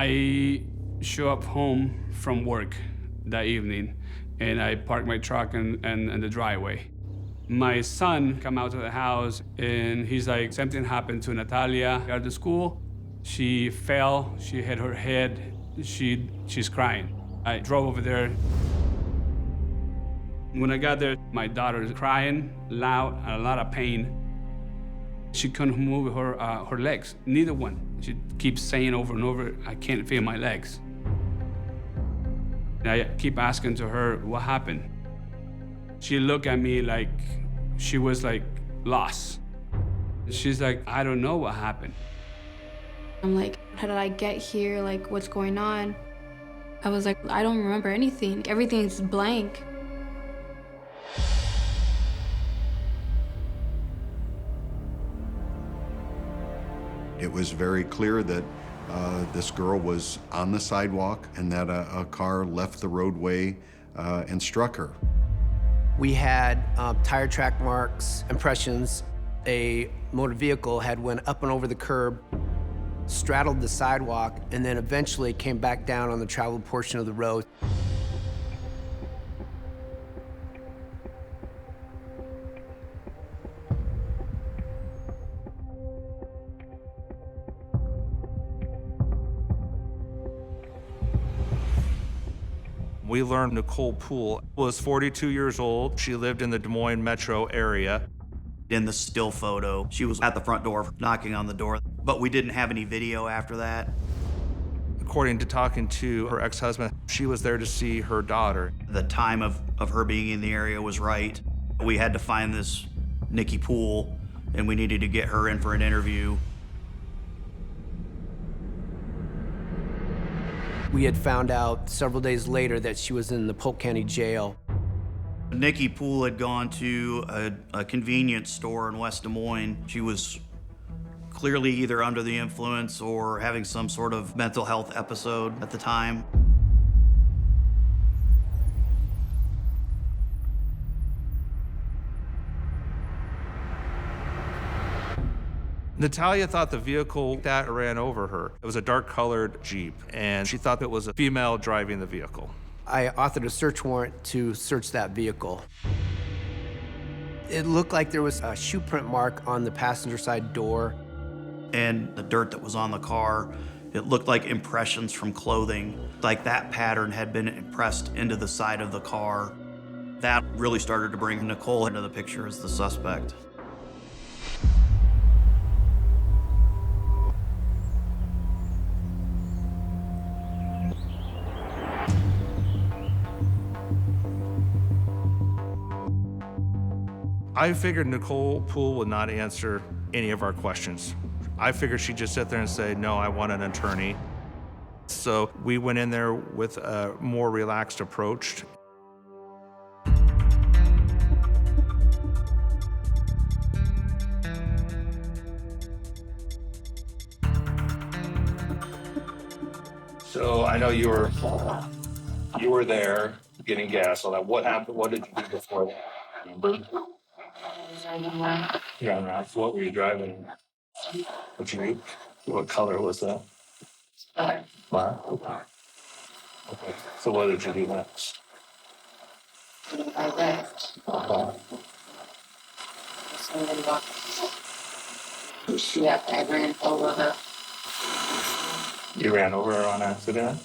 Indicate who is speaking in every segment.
Speaker 1: I show up home from work that evening, and I park my truck in the driveway. My son come out to the house, and he's like, something happened to Natalia at the school. She fell, she hit her head, she's crying. I drove over there. When I got there, my daughter's crying, loud, a lot of pain. She couldn't move her legs, neither one. She keeps saying over and over, I can't feel my legs. And I keep asking to her, what happened? She looked at me like she was like lost. She's like, I don't know what happened.
Speaker 2: I'm like, how did I get here? Like, what's going on? I was like, I don't remember anything. Everything's blank.
Speaker 3: It was very clear that this girl was on the sidewalk and that a car left the roadway and struck her.
Speaker 4: We had tire track marks, impressions. A motor vehicle had went up and over the curb, straddled the sidewalk, and then eventually came back down on the traveled portion of the road.
Speaker 5: We learned Nicole Poole was 42 years old. She lived in the Des Moines metro area.
Speaker 6: In the still photo, she was at the front door knocking on the door, but we didn't have any video after that.
Speaker 5: According to talking to her ex-husband, she was there to see her daughter.
Speaker 6: The time of her being in the area was right. We had to find this Nikki Poole, and we needed to get her in for an interview.
Speaker 4: We had found out several days later that she was in the Polk County Jail.
Speaker 6: Nikki Poole had gone to a convenience store in West Des Moines. She was clearly either under the influence or having some sort of mental health episode at the time.
Speaker 5: Natalia thought the vehicle that ran over her, it was a dark-colored Jeep, and she thought it was a female driving the vehicle.
Speaker 4: I authored a search warrant to search that vehicle. It looked like there was a shoe print mark on the passenger side door.
Speaker 6: And the dirt that was on the car, it looked like impressions from clothing, like that pattern had been impressed into the side of the car. That really started to bring Nicole into the picture as the suspect.
Speaker 5: I figured Nicole Poole would not answer any of our questions. I figured she'd just sit there and say, no, I want an attorney. So we went in there with a more relaxed approach.
Speaker 7: So I know you were there getting gas. All that. What happened? What did you do before that? Remember? Yeah, what were you driving? What color was that? Black. Okay. So what did you do next?
Speaker 8: I left.
Speaker 7: Okay.
Speaker 8: I ran over her.
Speaker 7: You ran over her on accident?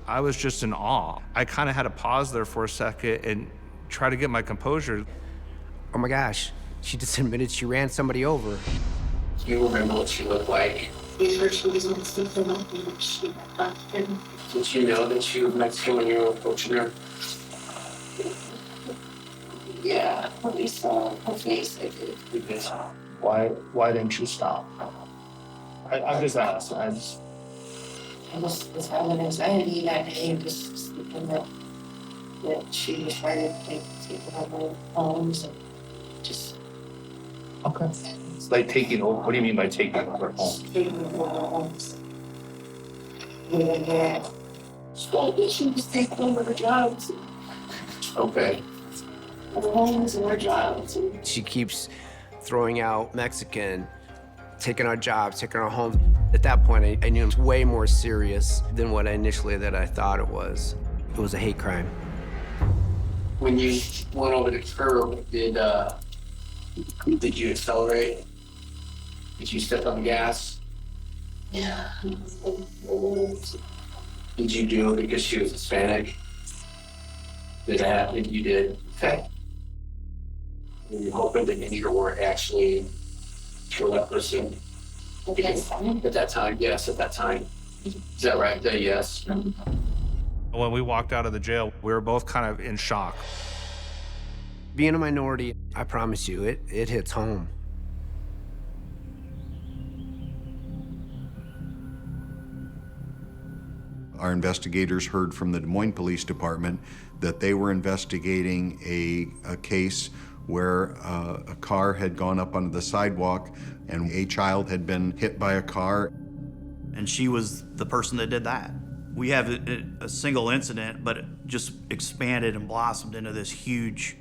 Speaker 5: I was just in awe. I kind of had to pause there for a second and try to get my composure.
Speaker 4: Oh my gosh, she just admitted she ran somebody over.
Speaker 8: Do you remember what she looked like? Before she was Mexican, she left him. Did you know that she was Mexican when you were approaching her? Yeah, when we saw her face, I did.
Speaker 7: Because why didn't you stop? I'm just asking.
Speaker 8: I was having anxiety that day, just thinking that she was trying to take over homes and just.
Speaker 7: Okay. It's like taking over. What do you mean by taking over home?
Speaker 8: Taking over homes. Yeah. She was taking over the jobs.
Speaker 7: Okay.
Speaker 8: The homes and her jobs.
Speaker 4: She keeps throwing out Mexican, taking our jobs, taking our homes. At that point, I knew it was way more serious than what I thought it was. It was a hate crime.
Speaker 9: When you went over the curb, did you accelerate? Did you step on the gas?
Speaker 8: Yeah.
Speaker 9: Did you do it because she was Hispanic? Did that happen? You did? Okay. Were you hoping that you weren't actually kill that person?
Speaker 8: Yes.
Speaker 9: At that time, yes, at that time. Is that right? That yes?
Speaker 5: When we walked out of the jail, we were both kind of in shock.
Speaker 4: Being a minority, I promise you, it hits home.
Speaker 3: Our investigators heard from the Des Moines Police Department that they were investigating a case where a car had gone up onto the sidewalk and a child had been hit by a car.
Speaker 6: And she was the person that did that. We have a single incident, but it just expanded and blossomed into this huge,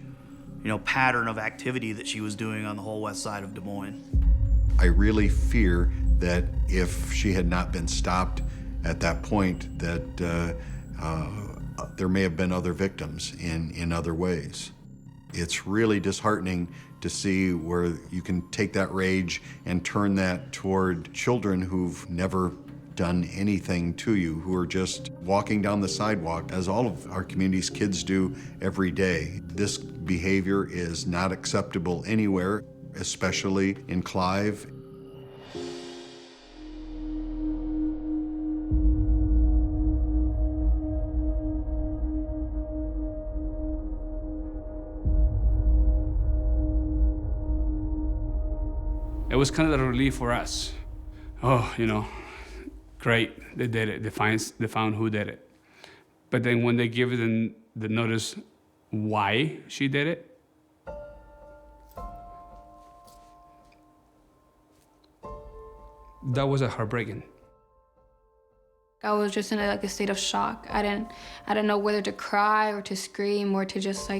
Speaker 6: pattern of activity that she was doing on the whole west side of Des Moines.
Speaker 3: I really fear that if she had not been stopped at that point, that there may have been other victims in other ways. It's really disheartening to see where you can take that rage and turn that toward children who've never done anything to you, who are just walking down the sidewalk, as all of our community's kids do every day. This behavior is not acceptable anywhere, especially in Clive.
Speaker 1: It was kind of a relief for us. Oh, great, they did it. They found who did it. But then when they give it the notice why she did it, that was heartbreaking.
Speaker 2: I was just in a state of shock. I didn't know whether to cry or to scream or to just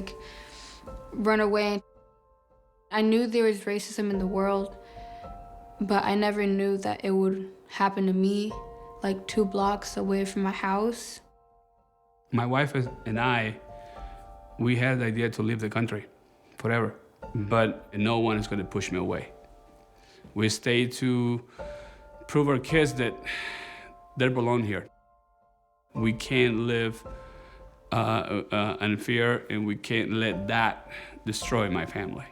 Speaker 2: run away. I knew there was racism in the world, but I never knew that it would happen to me, 2 blocks away from my house.
Speaker 1: My wife and I, we had the idea to leave the country forever, but no one is going to push me away. We stayed to prove our kids that they belong here. We can't live in fear, and we can't let that destroy my family.